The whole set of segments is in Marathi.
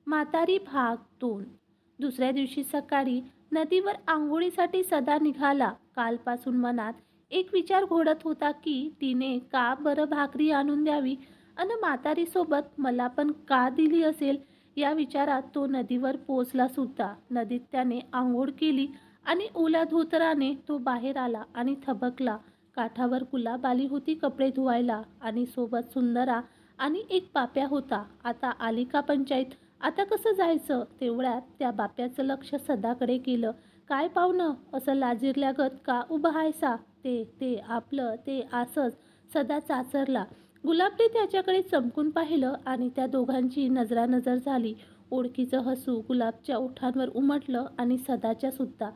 म्हातारी भाग 2. दुसऱ्या दिवशी सकाळी नदीवर आंघोळीसाठी सदा निघाला. कालपासून मनात एक विचार घोळत होता की तिने का बरं भाकरी आणून द्यावी आणि म्हातारीसोबत मला पण का दिली असेल. या विचारात तो नदीवर पोचला सुद्धा. नदीत त्याने आंघोळ केली आणि ओल्या धोतराने तो बाहेर आला आणि थबकला. काठावर गुलाब आली होती कपडे धुवायला आणि सोबत सुंदरा आणि एक बाप्या होता. आता आली का पंचायत, आता कसं जायचं. तेवढ्यात त्या बाप्याचं लक्ष सदाकडे गेलं. काय पाहुणं, असं लाजिरल्यागत का उभं हायसा. ते ते आपलं ते असंच. सदा चाचरला. गुलाबने त्याच्याकडे चमकून पाहिलं आणि त्या दोघांची नजरानजर झाली. ओळखीचं हसू गुलाबच्या ओठांवर उमटलं आणि सदाच्या सुद्धा.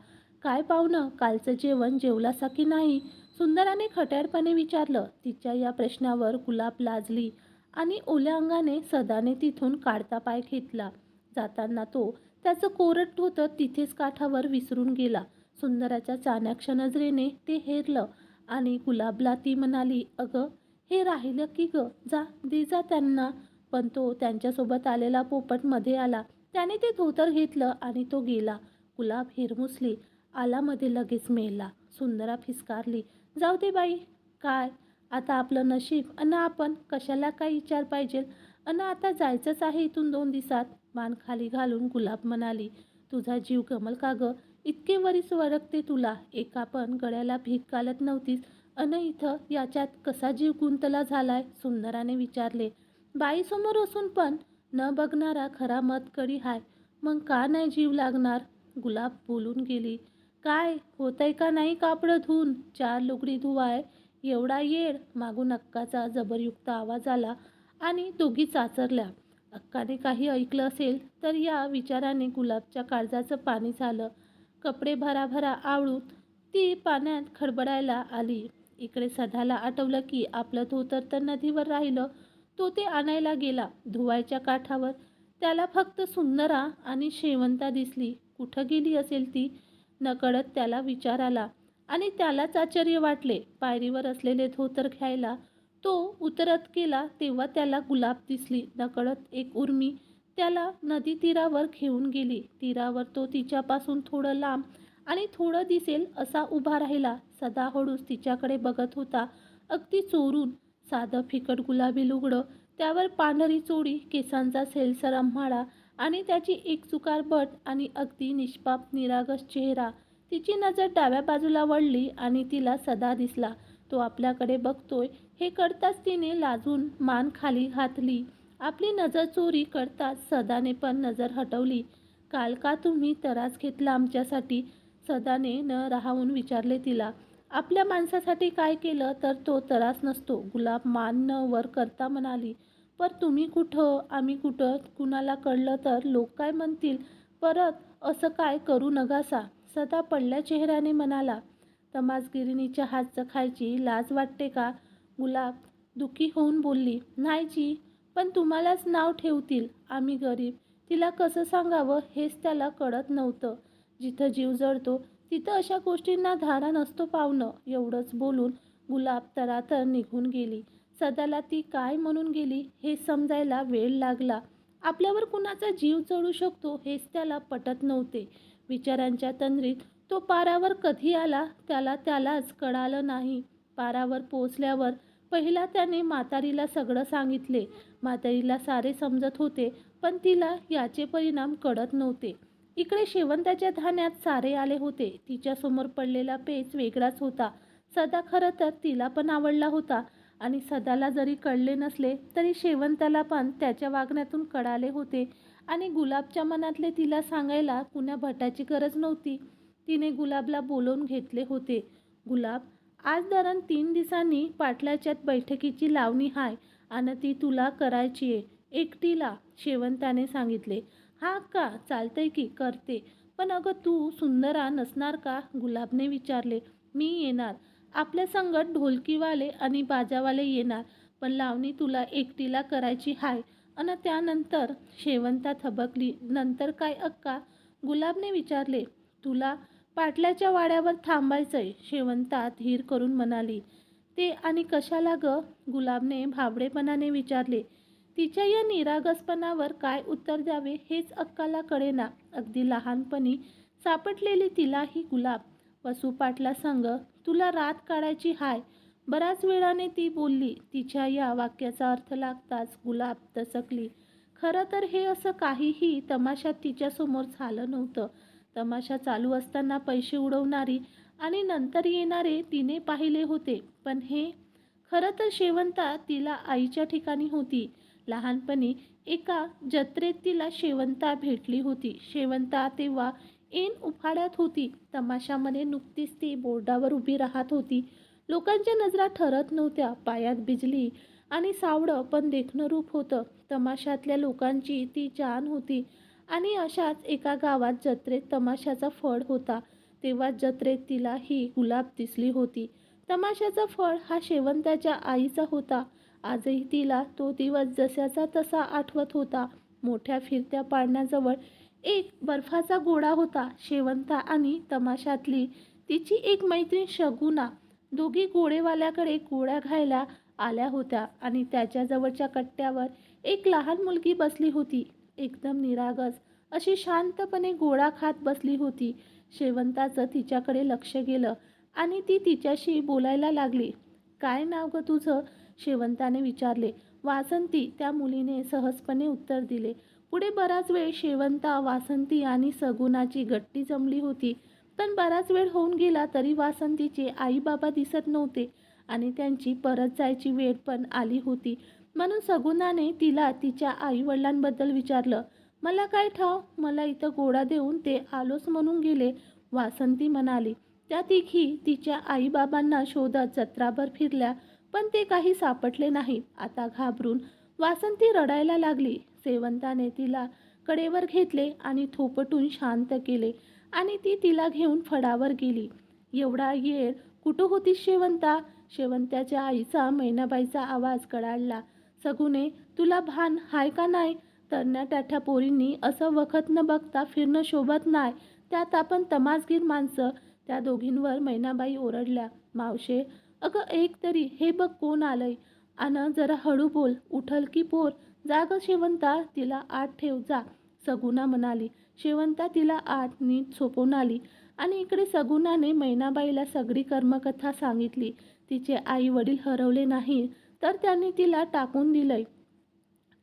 काय पाहुणं, कालचं जेवण जेवलासा की नाही, सुंदराने खट्याळपणे विचारलं. तिच्या या प्रश्नावर गुलाब लाजली आणि ओल्या अंगाने सदाने तिथून काढता पाय घेतला. जाताना तो त्याचं कोरड धोतर तिथेच काठावर विसरून गेला. सुंदराच्या चाणाक्ष नजरेने ते हेरलं आणि गुलाबला ती म्हणाली, अगं हे राहिलं की ग, जा दे जा त्यांना. पण तो त्यांच्यासोबत आलेला पोपट मध्ये आला. त्याने ते धोतर घेतलं आणि तो गेला. गुलाब हिरमुसली. आला मध्ये लगेच मेला. सुंदरा फिसकारली, जाऊ दे बाई. काय आता आपलं नशीब अन आपण कशाला काय विचार पाहिजे. अन आता जायचंच आहे इथून 2 दिवसात. मान खाली घालून गुलाब म्हणाली, तुझा जीव गमल का ग, इतके वरीस वरकते तुला. एका पण गळ्याला भीक घालत नव्हतीस अन इथं याच्यात कसा जीव गुंतला झालाय. सुंदराने विचारले. बाईसमोर असून पण न बघणारा खरा मतकडी हाय, मग का नाही जीव लागणार. गुलाब बोलून गेली. काय होतंय का नाही कापडं धुवून, 4 लुगडी धुवाय एवढा येड. मागून अक्काचा जबरयुक्त आवाज आला आणि दोघी चाचरल्या. अक्काने काही ऐकलं असेल तर या विचाराने गुलाबच्या काळजाचं पाणी झालं. कपडे भराभरा आवळून ती पाण्यात खडबडायला आली. इकडे सदाला आठवलं की आपलं धोतर तर नदीवर राहिलं. तो ते आणायला गेला. धुवायच्या काठावर त्याला फक्त सुंदरा आणि शेवंता दिसली. कुठं गेली असेल ती. नकळत त्याला विचार आला आणि त्यालाच आश्चर्य वाटले. पायरीवर असलेले धोतर घ्यायला तो उतरत गेला तेव्हा त्याला गुलाब दिसली. नकळत एक उर्मी त्याला नदी तीरावर घेऊन गेली. तीरावर तो तिच्यापासून थोडं लांब आणि थोडं दिसेल असा उभा राहिला. सदा हळूच तिच्याकडे बघत होता, अगदी चोरून. साधं फिकट गुलाबी लुगडं, त्यावर पांढरी चोळी, केसांचा सेलसर अंबाडा आणि त्याची एकचुकार बट आणि अगदी निष्पाप निरागस चेहरा. तिची नजर डाव्या बाजूला वळली आणि तिला सदा दिसला. तो आपल्याकडे बघतोय हे कळताच तिने लाजून मान खाली घातली. आपली नजर चोरी करताच सदाने पण नजर हटवली. काल का तुम्ही त्रास घेतला आमच्यासाठी, सदाने न राहून विचारले तिला. आपल्या माणसासाठी काय केलं तर तो त्रास नसतो. गुलाब मान न वर करता म्हणाली. पर तुम्ही कुठं, आम्ही कुठं, कुणाला कळलं तर लोक काय म्हणतील. परत असं काय करू नगासा. सदा पडल्या चेहऱ्याने म्हणाला. तमासगिरीनीच्या हातचं खायची लाज वाटते का. गुलाब दुःखी होऊन बोलली. नाही जी, पण तुम्हालाच नाव ठेवतील. आम्ही गरीब. तिला कसं सांगावं हेच त्याला कळत नव्हतं. जिथं जीव जळतो तिथं अशा गोष्टींना धाडा नसतो पाहुणं. एवढंच बोलून गुलाब तरातर निघून गेली. सदाला ती काय म्हणून गेली हे समजायला वेळ लागला. आपल्यावर कुणाचा जीव जळू शकतो हेच त्याला पटत नव्हते. विचारांच्या तंद्रीत तो पारावर कधी आला त्यालाच कळालं नाही. पारावर पोचल्यावर पहिला त्याने म्हातारीला सगळं सांगितले. म्हातारीला सारे समजत होते पण तिला याचे परिणाम कळत नव्हते. इकडे शेवंताच्या धान्यात सारे आले होते. तिच्यासमोर पडलेला पेच वेगळाच होता. सदा खरं तर तिला पण आवडला होता आणि सदाला जरी कळले नसले तरी शेवंताला पण त्याच्या वागण्यातून कळाले होते आणि गुलाबच्या मनातले तिला सांगायला कुण्या भटाची गरज नव्हती. तिने गुलाबला बोलवून घेतले होते. गुलाब, आज दरन 3 दिवसांनी पाटलाच्यात बैठकीची लावणी हाय आणि ती तुला करायचीये एकटीला, शेवंताने सांगितले. हा का, चालतंय की करते. पण अगं तू सुंदरा नसणार का, गुलाबने विचारले. मी येणार. आपल्या संगत ढोलकीवाले आणि बाजावाले येणार. पण लावणी तुला एकटीला करायची हाय. आणि त्यानंतर, शेवंता थबकली. नंतर काय अक्का, गुलाबने विचारले. तुला पाटलाच्या वाड्यावर थांबायचंय, शेवंता धीर करून म्हणाली. ते आणि कशाला ग, गुलाबने भाबडेपणाने विचारले. तिच्या या निरागसपणावर काय उत्तर द्यावे हेच अक्काला कळेना. अगदी लहानपणी सापडलेली तिला ही गुलाब वसुपाटला संग तुला रात काढायची हाय. बऱ्याच वेळाने ती बोलली. तिच्या या वाक्याचा अर्थ लागताच गुलाब दचकली. खरं तर हे असं काहीही तमाशात तिच्यासमोर झालं नव्हतं. तमाशा चालू असताना पैसे उडवणारी आणि नंतर येणारे तिने पाहिले होते. पण हे खरं तर शेवंता तिला आईच्या ठिकाणी होती. लहानपणी एका जत्रेत तिला शेवंता भेटली होती. शेवंता तेव्हा ऐन उफाळ्यात होती. तमाशामध्ये नुकतीच ती बोर्डावर उभी राहत होती. लोकांच्या नजरा ठरत नव्हत्या. पायात बिजली आणि सावळं पण देखणं रूप होतं. तमाशातल्या लोकांची ती जान होती. आणि अशाच एका गावात जत्रेत तमाशाचा फळ होता. तेव्हा जत्रेत तिला ही गुलाब दिसली होती. तमाशाचा फळ हा शेवंताच्या आईचा होता. आजही तिला तो दिवस जसाचा तसा आठवत होता. मोठ्या फिरत्या पाळण्याजवळ एक बर्फाचा गोळा होता. शेवंता आणि तमाशातली तिची एक मैत्रीण शगुना दोघी गोळेवाल्याकडे गोळ्या घ्यायला आल्या होत्या आणि त्याच्याजवळच्या कट्ट्यावर एक लहान मुलगी बसली होती. एकदम निरागस अशी शांतपणे गोळा खात बसली होती. शेवंताचं तिच्याकडे लक्ष गेलं आणि ती तिच्याशी बोलायला लागली. काय नाव ग तुझं? शेवंताने विचारले. वासंती, त्या मुलीने सहजपणे उत्तर दिले. पुढे बराच वेळ शेवंता, वासंती आणि सगुणाची गट्टी जमली होती. पण बराच वेळ होऊन गेला तरी वासंतीचे आई बाबा दिसत नव्हते आणि त्यांची परत जायची वेळ पण आली होती. म्हणून सगुणाने तिला तिच्या आई वडिलांबद्दल विचारलं. मला काय ठाव, मला इथं गोळा देऊन ते आलोच म्हणून गेले, वासंती म्हणाली. त्या तिघी तिच्या आईबाबांना शोधत जत्राभर फिरल्या पण ते काही सापडले नाही. आता घाबरून वासंती रडायला लागली. शेवंताने तिला कडेवर घेतले आणि थोपटून शांत केले आणि ती तिला घेऊन फडावर गेली. एवढा येळ कुठं होतीस शेवंता? शेवंत्याच्या आईचा मैनाबाईचा आवाज कडाडला. सगुने, तुला भान हाय का नाही? तरण्या टाठ्या पोरींनी असं वखत न बघता फिरणं शोभत नाही. त्यात आपण तमासगीर माणसं. त्या दोघींवर मैनाबाई ओरडल्या. मावशे, अगं एक तरी हे बघ कोण आलंय. आन जरा हळू बोल, उठल की पोर. जा ग शेवंता, तिला आत ठेव जा, सगुणा म्हणाली. शेवंता तिला आत नीट झोपवून आली आणि इकडे सगुणाने मैनाबाईला सगळी कर्मकथा सांगितली. तिचे आई वडील हरवले नाही तर त्यांनी तिला टाकून दिलंय.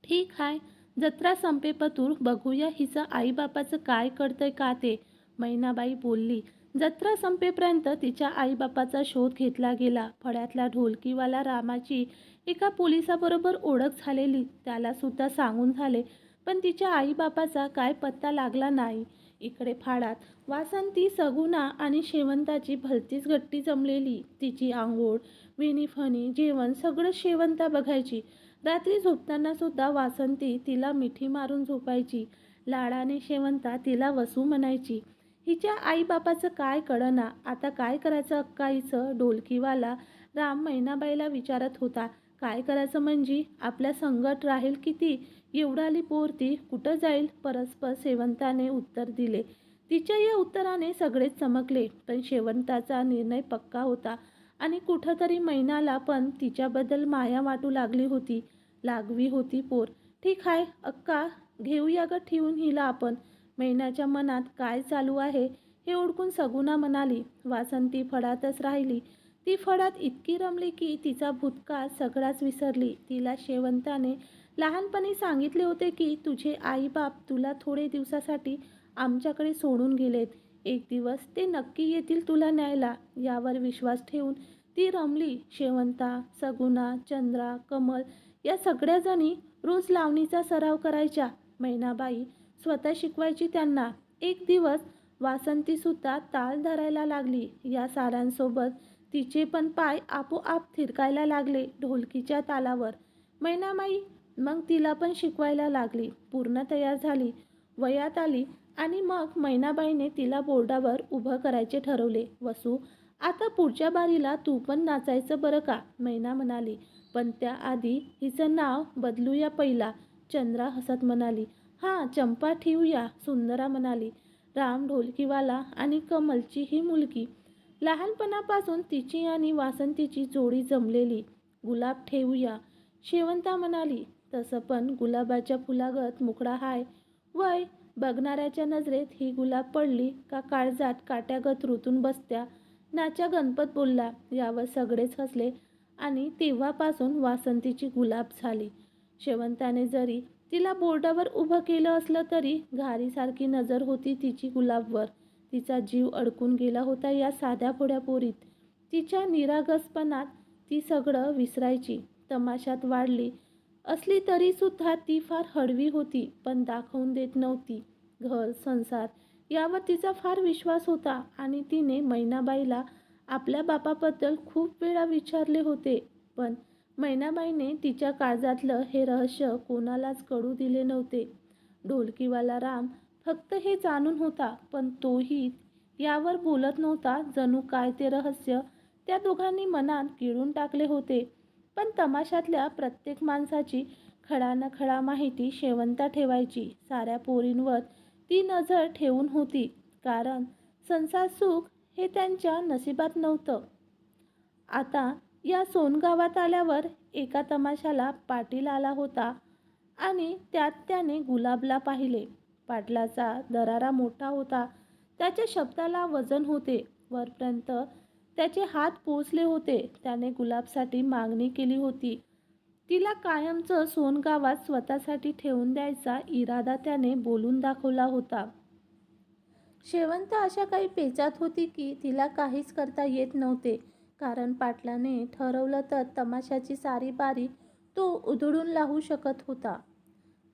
ठीक आहे, जत्रा संपेपतूर बघूया हिचं आईबापाचं काय कळतंय का ते, मैनाबाई बोलली. जत्रा संपेपर्यंत तिच्या आईबापाचा शोध घेतला गेला. फळ्यातला ढोलकीवाला रामाची एका पोलिसाबरोबर ओळख झालेली, त्याला सुद्धा सांगून झाले. पण तिच्या आईबापाचा काय पत्ता लागला नाही. इकडे फाडात वासंती, सगुणा आणि शेवंताची भलतीच गट्टी जमलेली. तिची आंघोळ, विणीफणी, जेवण सगळं शेवंता बघायची. रात्री झोपताना सुद्धा वासंती तिला मिठी मारून झोपायची. लाडाने शेवंता तिला वसू म्हणायची. हिच्या आईबापाचं काय कळना. आता काय करायचं अक्काईचं? ढोलकीवाला राम मैनाबाईला विचारत होता. काय करायचं म्हणजे? आपल्या संगट राहील किती? एवढाली पोर ती कुठं जाईल? परस्पर शेवंताने उत्तर दिले. तिच्या या उत्तराने सगळेच चमकले. पण शेवंताचा निर्णय पक्का होता आणि कुठंतरी मैनाला पण तिच्याबद्दल माया वाटू लागली होती. लागवी होती पोर. ठीक आहे अक्का, घेऊया ग ठेवून हिला आपण. मैनाच्या मनात काय चालू आहे हे ओळखून सगुणा म्हणाली. वासंती फडातच राहिली. ती फडात इतकी रमली की तिचा भूतकाळ सगळाच विसरली. तिला शेवंताने लहानपणी सांगितले होते की तुझे आईबाप तुला थोडे दिवसासाठी आमच्याकडे सोडून गेलेत. एक दिवस ते नक्की येतील तुला न्यायला. यावर विश्वास ठेवून ती रमली. शेवंता, सगुणा, चंद्रा, कमल या सगळ्या जणी रोज लावणीचा सराव करायच्या. मैनाबाई स्वतः शिकवायची त्यांना. एक दिवस वासंतीसुद्धा ताल धरायला लागली. या साऱ्यांसोबत तिचे पण पाय आपोआप थिरकायला लागले ढोलकीच्या तालावर. मैनाबाई मग तिला पण शिकवायला लागली. पूर्ण तयार झाली, वयात आली आणि मग मैनाबाईने तिला बोर्डावर उभं करायचे ठरवले. वसू, आता पुढच्या बारीला तू पण नाचायचं बरं का, मैना म्हणाली. पण त्याआधी हिचं नाव बदलूया पहिला, चंद्रा हसत म्हणाली. हां, चंपा ठेवूया, सुंदरा म्हणाली. राम, ढोलकीवाला आणि कमलची ही मुलगी. लहानपणापासून तिची आणि वासंतीची जोडी जमलेली. गुलाब ठेवूया, शेवंता म्हणाली. तसं पण गुलाबाच्या फुलागत मुकडा हाय. वय बघणाऱ्याच्या नजरेत ही गुलाब पडली का काळजात काट्यागत रुतून बसत्या. नाच्या गणपत बोलला. यावर सगळेच हसले आणि तेव्हापासून वासंतीची गुलाब झाली. शेवंताने जरी तिला बोर्डावर उभं केलं असलं तरी घारीसारखी नजर होती तिची गुलाबवर. तिचा जीव अडकून गेला होता या साध्या भोळ्या पोरीत. तिच्या निरागसपणात ती सगळं विसरायची. तमाशात वाढली असली तरी सुद्धा ती फार हळवी होती, पण दाखवून देत नव्हती. घर संसार यावर तिचा फार विश्वास होता आणि तिने मैनाबाईला आपल्या बापाबद्दल खूप वेळा विचारले होते, पण मैनाबाईने तिच्या काळजातलं हे रहस्य कोणालाच कळू दिले नव्हते. ढोलकीवाला राम फक्त हे जाणून होता, पण तोही यावर बोलत नव्हता. जणू काय ते रहस्य त्या दोघांनी मनात गिळून टाकले होते. पण तमाशातल्या प्रत्येक माणसाची खडा न खडा माहिती शेवंता ठेवायची. साऱ्या पोरींवर ती नजर ठेवून होती, कारण संसार सुख हे त्यांच्या नशिबात नव्हतं. आता या सोनगावात आल्यावर एका तमाशाला पाटील आला होता आणि त्यात त्याने गुलाबला पाहिले. पाटलाचा दरारा मोठा होता. त्याच्या शब्दाला वजन होते. वरपर्यंत त्याचे हात पोचले होते. त्याने गुलाबसाठी मागणी केली होती. तिला कायमचं सोनगावात स्वतःसाठी ठेवून द्यायचा इरादा त्याने बोलून दाखवला होता. शेवंत अशा काही पेचात होती की तिला काहीच करता येत नव्हते, कारण पाटलाने ठरवलं तर तमाशाची सारी बारी तो उधळून लावू शकत होता.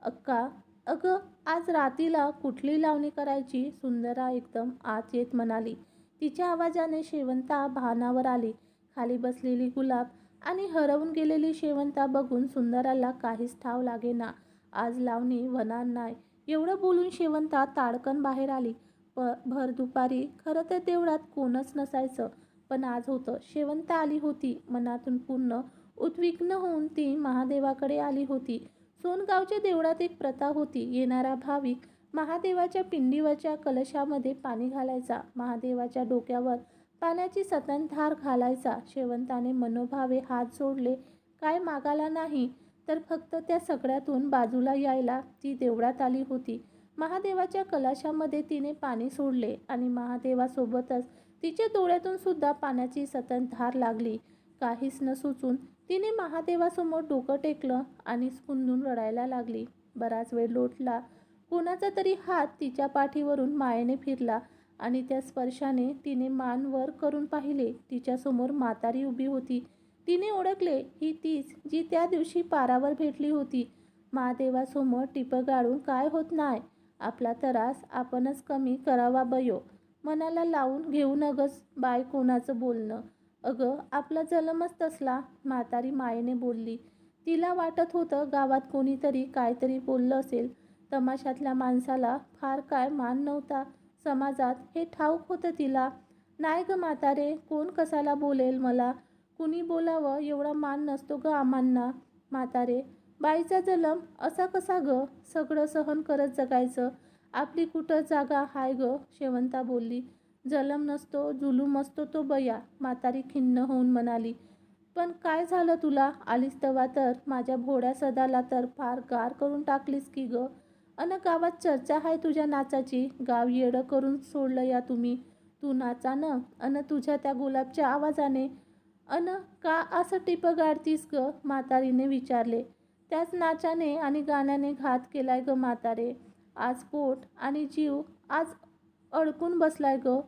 अक्का, अगं आज रातीला कुठली लावणी करायची? सुंदरा एकदम आत येत म्हणाली. तिच्या आवाजाने शेवंता भानावर आली. खाली बसलेली गुलाब आणि हरवून गेलेली शेवंता बघून सुंदराला काहीच ठाव लागेना. आज लावणी होणार नाही एवढं बोलून शेवंता ताडकन बाहेर आली. भर दुपारी खरं तर देवळात कोणच नसायचं, पण आज होतं. शेवंता आली होती. मनातून पूर्ण उद्विग्न होऊन ती महादेवाकडे आली होती. सोनगावच्या देवळात एक प्रथा होती. येणारा भाविक महादेवाच्या पिंडीवरच्या कलशामध्ये पाणी घालायचा. महादेवाच्या डोक्यावर पाण्याची सतत धार घालायचा. शेवंताने मनोभावे हात जोडले. काय मागायला नाही, तर फक्त त्या सगळ्यातून बाजूला यायला ती देवळात आली होती. महादेवाच्या कलशामध्ये तिने पाणी सोडले आणि महादेवासोबतच तिच्या डोळ्यातून सुद्धा पाण्याची सतत धार लागली. काहीच न सुचून तिने महादेवासमोर डोकं टेकलं आणि स्फुंदून रडायला लागली. बराच वेळ लोटला. कोणाचा तरी हात तिच्या पाठीवरून मायेने फिरला आणि त्या स्पर्शाने तिने मान वर करून पाहिले. तिच्यासमोर म्हातारी उभी होती. तिने ओळखले, ही तीच जी त्या दिवशी पारावर भेटली होती. महादेवासमोर टिपं गाळून काय होत नाही, आपला त्रास आपणच कमी करावा बयो. मनाला लावून घेऊ नगस बाय कोणाचं बोलणं. अगं आपला जन्मच तसला, म्हातारी मायेने बोलली. तिला वाटत होतं गावात कोणीतरी काहीतरी बोललं असेल. तमाशातल्या माणसाला फार काय मान नव्हता समाजात हे ठाऊक होतं तिला. नाही ग म्हातारे, कोण कसाला बोलेल मला, कुणी बोलावं एवढा मान नसतो ग आम्हांना. म्हातारे, बाईचा जन्म असा कसा ग, सगळं सहन करत जगायचं, आपली कुठं जागा हाय ग. शेवंता बोलली. जलम नसतो जुलूम असतो तो बया, म्हातारी खिन्न होऊन म्हणाली. पण काय झालं तुला, आलीस तवा तर माझ्या भोळ्या सदाला तर फार गार करून टाकलीस की ग. अन गावात चर्चा आहे तुझ्या नाचाची, गाव येडं करून सोडलं या तुम्ही. तू नाचानं अन तुझ्या त्या गुलाबच्या आवाजाने. अन का असं टिपं गाडतीस ग, म्हातारीने विचारले. त्याच नाचाने आणि गाण्याने घात केलाय ग म्हातारे. आज पोट आणि जीव आज अडकून बसलाय ग.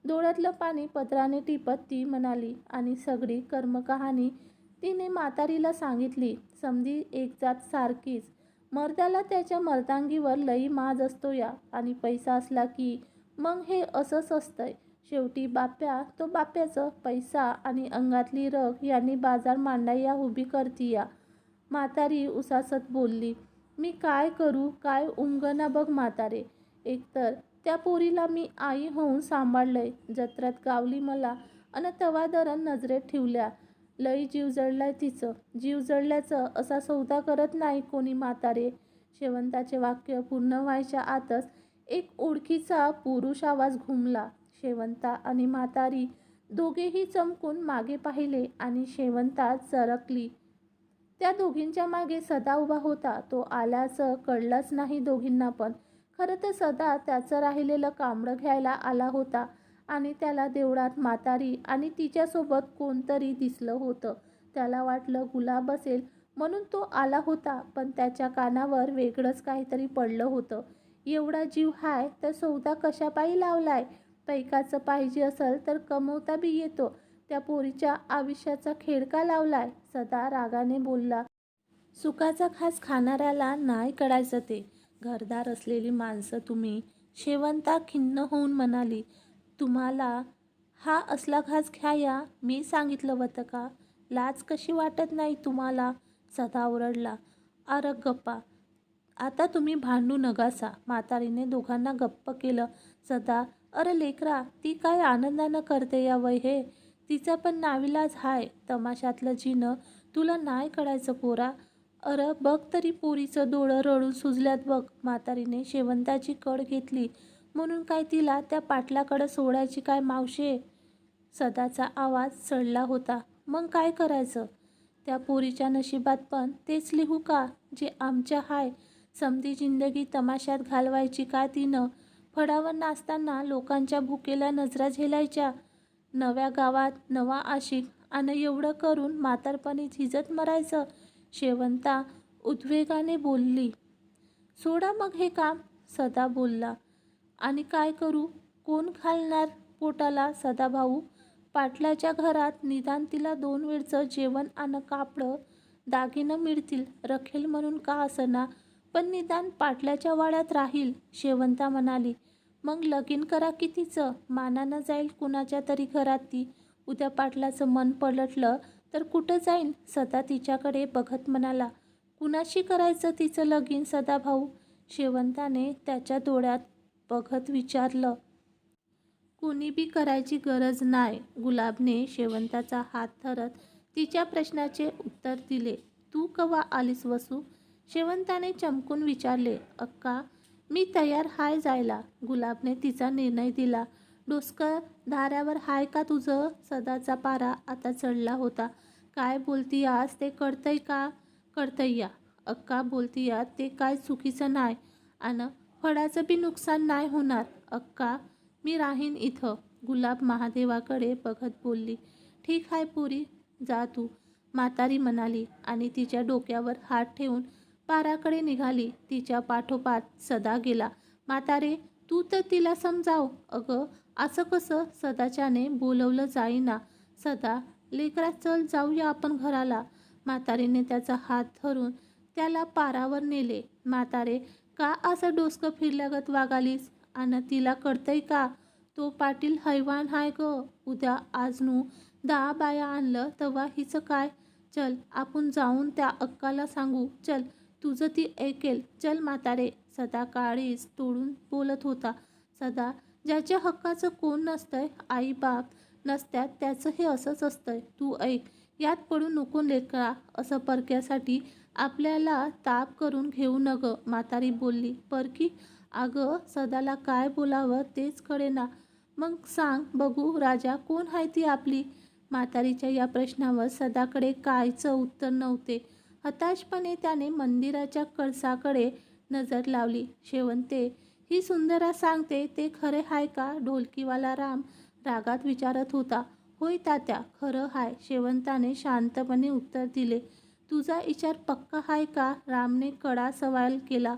डोळ्यातलं पाणी पत्राने टिपत ती म्हणाली आणि सगळी कर्मकहाणी तिने म्हातारीला सांगितली. समधी एक जात सारखीच. मर्दाला त्याच्या मर्दांगीवर लई माज असतो या, आणि पैसा असला की मग हे असंच असतंय. शेवटी बाप्या तो बाप्याचं, पैसा आणि अंगातली रग यांनी बाजार मांडाया उभी करती या. म्हातारी उसासत बोलली. मी काय करू, काय उमगना बघ म्हातारे. एकतर त्या पोरीला मी आई होऊन सांभाळलंय, जत्रात गावली मला अन तवादरन नजरेत ठेवल्या. लई जीव जळलाय तिचं. जीव जळल्याचं असा सौदा करत नाही कोणी म्हातारे. शेवंताचे वाक्य पूर्ण व्हायच्या आतच एक ओळखीचा पुरुष आवाज घुमला. शेवंता आणि म्हातारी दोघेही चमकून मागे पाहिले आणि शेवंता सरकली. त्या दोघींच्या मागे सदा उभा होता. तो आल्याचं कळलंच नाही दोघींना पण. खरं तर सदा त्याचं राहिलेलं कांबळं घ्यायला आला होता आणि त्याला देवळात म्हातारी आणि तिच्यासोबत कोणतरी दिसलं होतं. त्याला वाटलं गुलाब असेल म्हणून तो आला होता, पण त्याच्या कानावर वेगळंच काहीतरी पडलं होतं. एवढा जीव हाय तर सौदा कशापायी लावलाय? पैकाचं पाहिजे असेल तर कमवता बी येतो. त्या पोरीच्या आयुष्याचा खेळ का लावलाय? सदा रागाने बोलला. सुखाचा घास खाणाऱ्याला नाही कळायचं ते. घरदार असलेली माणसं तुम्ही. शेवंता खिन्न होऊन म्हणाली. तुम्हाला हा असला घास घ्याया मी सांगितलं होतं का? लाज कशी वाटत नाही तुम्हाला? सदा ओरडला. अरे गप्पा, आता तुम्ही भांडू नगासा. म्हातारीने दोघांना गप्प केलं. सदा, अरे लेकरा, ती काय आनंदानं करते या वय हे. तिचा पण नाविलाज हाय. तमाशातलं जिनं तुला नाही कळायचं पोरा. अरे बघ तरी पोरीचं डोळं रडून सुजल्यात बघ. म्हातारीने शेवंताची कड घेतली म्हणून काय तिला त्या पाटलाकडं सोडायची काय मावशे? सदाचा आवाज चढला होता. मग काय करायचं? त्या पोरीच्या नशिबात पण तेच लिहू का जे आमच्या हाय? समधी जिंदगी तमाशात घालवायची का तिनं? फडावर नाचताना लोकांच्या भुकेल्या नजरा झेलायच्या. नव्या गावात नवा आशिक आणि एवढं करून म्हातारपणी झिजत मरायचं. शेवंता उद्वेगाने बोलली. सोडा मग हे काम. सदा बोलला. आणि काय करू? कोण घालणार पोटाला? सदाभाऊ. पाटलाच्या घरात निदान तिला 2 वेळचं जेवण आणि कापडं दागिनं मिळतील. रखेल म्हणून का असना, पण निदान पाटलाच्या वाड्यात राहील. शेवंता म्हणाली. मग लगीन करा की तिचं. मानानं जाईल कुणाच्या तरी घरात ती. उद्या पाटलाचं मन पलटलं तर कुठं जाईन? सदा तिच्याकडे बघत म्हणाला. कुणाशी करायचं तिचं लगीन सदाभाऊ? शेवंताने त्याच्या डोळ्यात बघत विचारलं. कुणी बी करायची गरज नाही. गुलाबने शेवंताचा हात धरत तिच्या प्रश्नाचे उत्तर दिले. तू कवा आलीस वसू? शेवंताने चमकून विचारले. अक्का, मी तयार हाय जायला. गुलाबने तिचा निर्णय दिला. डोसकं धाऱ्यावर हाय का तुझं? सदाचा पारा आता चढला होता. काय बोलतीयास ते कळतंय का? कळतंय या. अक्का बोलतीया ते काय चुकीचं नाही आणि फळाचं बी नुकसान नाही होणार. अक्का, मी राहीन इथं. गुलाब महादेवाकडे बघत बोलली. ठीक आहे पोरी, जा तू. म्हातारी म्हणाली आणि तिच्या डोक्यावर हात ठेवून पाराकडे निघाली. तिच्या पाठोपाठ सदा गेला. म्हातारे, तू तर तिला समजाव. अगं असं कसं? सदाच्याने बोलवलं जाईना. सदा, लेकरा चल जाऊया आपण घराला. म्हातारीने त्याचा हात धरून त्याला पारावर नेले. म्हातारे, का असं डोसकं फिरल्यागत वागालीस? आणि तिला कळतंय का? तो पाटील हैवान हाय ग. उद्या आजनू 10 बाया आणलं तेव्हा हिचं काय? चल आपण जाऊन त्या अक्काला सांगू. चल, तुझं ती ऐकेल. चल म्हातारे. सदा काळीच तोडून बोलत होता. सदा, ज्याच्या हक्काचं कोण नसतंय, आई बाप नसत्यात, त्याचं हे असंच असतंय. तू ऐक, यात पडू नको लेकरा. असं परक्यासाठी आपल्याला ताप करून घेऊ नग. म्हातारी बोलली. परकी? अगं सदाला काय बोलावं तेच कळेना. मग सांग बघू राजा, कोण आहे ती आपली? म्हातारीच्या या प्रश्नावर सदाकडे कायचं उत्तर नव्हते. हताशपणे त्याने मंदिराच्या कळसाकडे नजर लावली. शेवंते, ही सुंदरा सांगते ते खरे हाय का? ढोलकीवाला राम रागात विचारत होता. होय तात्या, खरं हाय. शेवंताने शांतपणे उत्तर दिले. तुझा विचार पक्का हाय का? रामने कडा सवाल केला.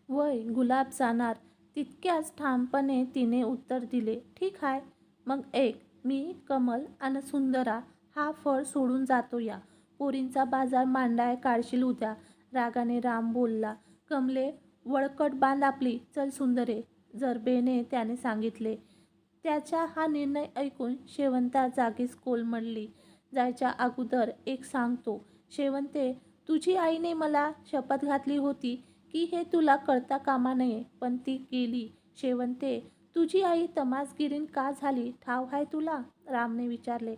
वय, गुलाब जाणार. तितक्याच ठामपणे तिने उत्तर दिले. ठीक आहे. मग ऐक, मी कमल आणि सुंदरा हा फळ सोडून जातो. या पोरींचा बाजार मांडाय काढशील उद्या. रागाने राम बोलला. कमले, वळकट बांध आपली. चल सुंदरे, जरबेने त्याने सांगितले. त्याचा हा निर्णय ऐकून शेवंता जागीच कोलमडली. जायच्या अगोदर एक सांगतो शेवंते, तुझी आईने मला शपथ घातली होती की हे तुला कळता कामा नये, पण ती केली. शेवंते, तुझी आई तमासगिरीन का झाली ठाव आहे तुला? रामने विचारले.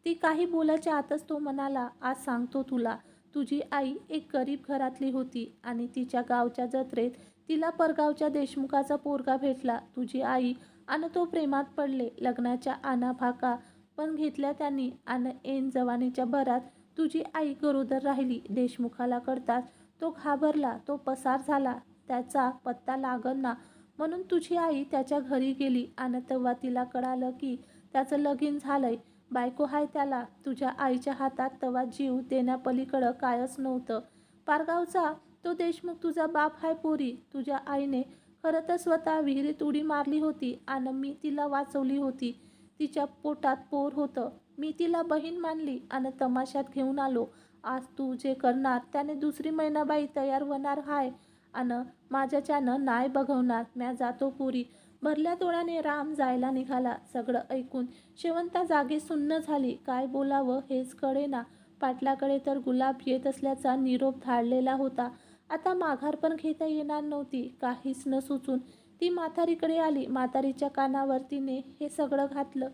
ती काही बोलायच्या आतच तो म्हणाला. आज सांगतो तुला. तुझी आई एक गरीब घरातली होती आणि तिच्या गावच्या जत्रेत तिला परगावच्या देशमुखाचा पोरगा भेटला. तुझी आई आणि तो प्रेमात पडले. लग्नाच्या आणाभाका पण घेतल्या त्यांनी आणि ऐन जवानीच्या भरात तुझी आई गरोदर राहिली. देशमुखाला कळताच तो घाबरला, तो पसार झाला. त्याचा पत्ता लागना म्हणून तुझी आई त्याच्या घरी गेली आणि तेव्हा तिला कळालं की त्याचं लगीन झालंय. बायको हाय त्याला. तुझ्या आईच्या हातात तेव्हा जीव देण्यापलीकडं कायच नव्हतं. पारगावचा तो देशमुख तुझा बाप हाय पोरी. तुझ्या आईने खरं तर स्वतः विहिरीत उडी मारली होती आणि मी तिला वाचवली होती. तिच्या पोटात पोर होतं. मी तिला बहीण मानली आणि तमाशात घेऊन आलो. आज तू जे करणार त्याने दुसरी मैनाबाई तयार होणार हाय आणि माझ्याच्यानं नाय बघवणार. म्या जातो पोरी. भरल्या डोळ्याने राम जायला निघाला. सगळं ऐकून शेवंता जागी सुन्न झाली. काय बोलावं हेच कळेना. पाटलाकडे तर गुलाब येत असल्याचा निरोप धाडलेला होता. आता माघार पण घेता येणार नव्हती. काहीच न सुचून ती म्हातारीकडे आली. म्हातारीच्या कानावर तिने हे सगळं घातलं.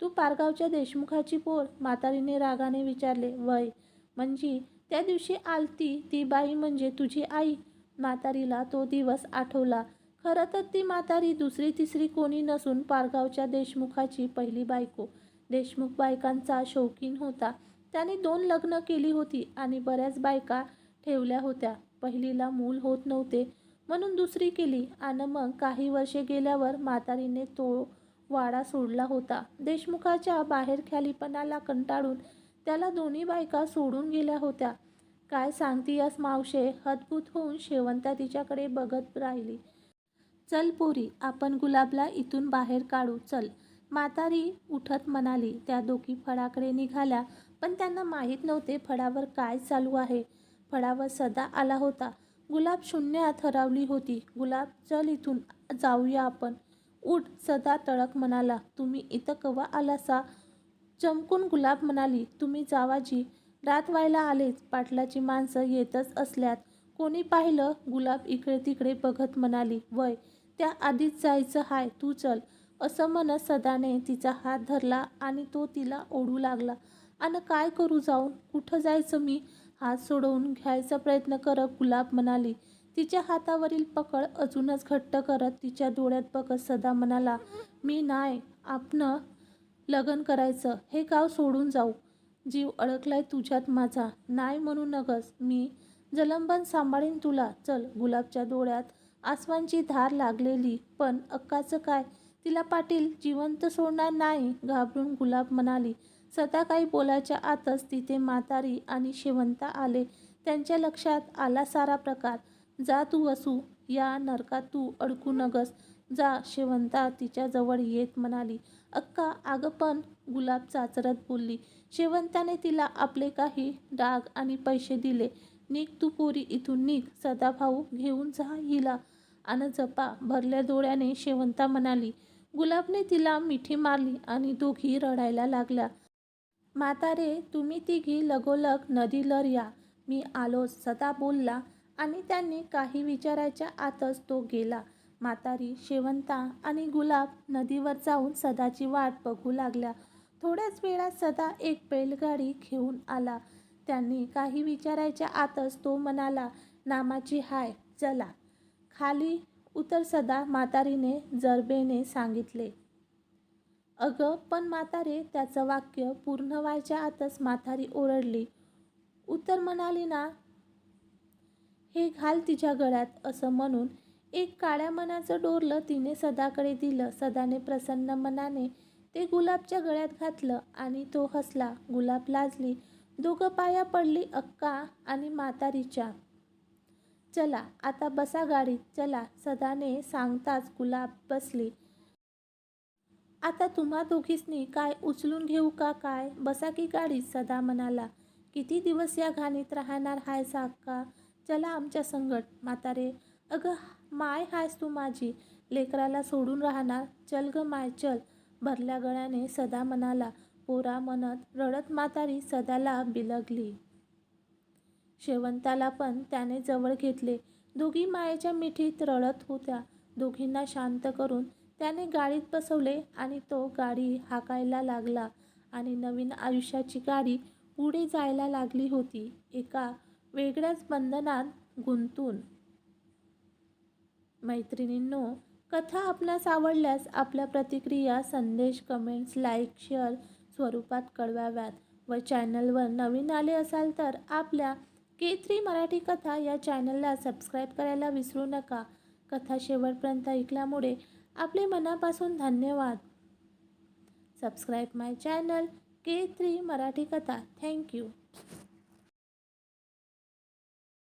तू पारगावच्या देशमुखाची पोर? म्हातारीने रागाने विचारले. वय म्हणजे त्या दिवशी आलती ती बाई म्हणजे तुझी आई? म्हातारीला तो दिवस आठवला. खरं तर ती म्हातारी दुसरी तिसरी कोणी नसून पारगावच्या देशमुखाची पहिली बायको. देशमुख बायकांचा शौकीन होता. त्याने 2 लग्न केली होती आणि बऱ्याच बायका ठेवल्या होत्या. पहिलीला मूल होत नव्हते म्हणून दुसरी केली आणि मग काही वर्षे गेल्यावर म्हातारीने तो वाडा सोडला होता. देशमुखाच्या बाहेरख्यालीपणाला कंटाळून त्याला दोन्ही बायका सोडून गेल्या होत्या. काय सांगतीयस मावशे? हतबूत होऊन शेवंता तिच्याकडे बघत राहिली. चल पोरी, आपण गुलाबला इथून बाहेर काढू चल, म्हातारी उठत म्हणाली. त्या दोघी फळाकडे निघाल्या पण त्यांना माहीत नव्हते फळावर काय चालू आहे. फळावर सदा आला होता. गुलाब शून्यात हरवली होती. गुलाब चल इथून जाऊया आपण. उठ, सदा तडक म्हणाला. तुम्ही इथं कवा आलासा? चमकून गुलाब म्हणाली. तुम्ही जावाजी, रात व्हायला आलेच. पाटलाची माणसं येतच असल्यात. कोणी पाहिलं? गुलाब इकडे तिकडे बघत म्हणाली. वय, त्या आधीच जायचं हाय, तू चल. असं म्हणत सदाने तिचा हात धरला आणि तो तिला ओढू लागला. आणि काय करू जाऊन? कुठं जायचं मी? हात सोडवून घ्यायचा प्रयत्न करत गुलाब म्हणाली. तिच्या हातावरील पकड अजूनच घट्ट करत तिच्या डोळ्यात बघत सदा म्हणाला. मी नाही आपण लग्न करायचं. हे गाव सोडून जाऊ. जीव अडकलाय तुझ्यात माझा. नाही म्हणू नगस. मी जलंबन सांभाळीन तुला. चल. गुलाबच्या डोळ्यात आसवांची धार लागलेली. पण अक्काचं काय? तिला पाटील जिवंत सोडणार नाही. घाबरून गुलाब म्हणाली. सदा काही बोलायच्या आतच तिथे म्हातारी आणि शेवंता आले. त्यांच्या लक्षात आला सारा प्रकार. जा तू वसू, या नरकात तू अडकू नगस. जा. शेवंता तिच्याजवळ येत म्हणाली. अक्का, अगं पण, गुलाब चाचरत बोलली. शेवंताने तिला आपले काही डाग आणि पैसे दिले. निघ तू पोरी इथून निघ. सदाभाऊ घेऊन जा हिला आणि जपा. भरल्या डोळ्याने शेवंता म्हणाली. गुलाबने तिला मिठी मारली आणि दोघी रडायला लागल्या. म्हातारे, तुम्ही तिघी लगोलग नदीलर या. मी आलोच, सदा बोलला आणि त्यांनी काही विचारायच्या आतच तो गेला. म्हातारी, शेवंता आणि गुलाब नदीवर जाऊन सदाची वाट बघू लागल्या. थोड्याच वेळात सदा एक बैलगाडी घेऊन आला. त्यांनी काही विचारायच्या आतच तो म्हणाला. नामाची हाय, चला खाली उतर सदा, म्हातारीने जरबेने सांगितले. अगं पण म्हातारे, त्याचं वाक्य पूर्ण व्हायच्या आतच म्हातारी ओरडली. उतर म्हणाली ना. हे घाल तिच्या गळ्यात. असं म्हणून एक काळ्या मण्याचं डोरलं तिने सदाकडे दिलं. सदाने प्रसन्न मनाने ते गुलाबच्या गळ्यात घातलं आणि तो हसला. गुलाब लाजली. दोघं पाया पडली अक्का आणि म्हातारीच्या. चला आता बसा गाडीत. चला. सदाने सांगताच गुलाब बसली. आता तुम्हा दोघींनी काय उचलून घेऊ का काय? बसा की गाडीत. सदा म्हणाला. किती दिवस या घाणीत राहणार हायसा अक्का? चला आमच्या संगट. म्हातारे, अगं माय हायस तू माझी. लेकराला सोडून राहणार? चल ग माय चल. भरल्या गळ्याने सदा म्हणाला. पोरा म्हणत रडत म्हातारी सदाला बिलगली. शेवंताला पण त्याने जवळ घेतले. दोघी मायेच्या मिठीत रडत होत्या. दोघींना शांत करून त्याने गाडीत बसवले आणि तो गाडी हाकायला लागला आणि नवीन आयुष्याची गाडी पुढे जायला लागली होती. एका वेगळ्याच बंधनात गुंतून. मैत्रिणींनो, कथा आपणास आवडल्यास आपल्या प्रतिक्रिया, संदेश, कमेंट्स, लाईक, शेअर स्वरूपात कळवाव्यात. व चॅनलवर नवीन आले असाल तर आपल्या K3 मराठी कथा या चॅनलला सबस्क्राईब करायला विसरू नका. कथा शेवटपर्यंत ऐकल्यामुळे आपले मनापासून धन्यवाद. सबस्क्राईब माय चॅनल K3 मराठी कथा. थँक्यू.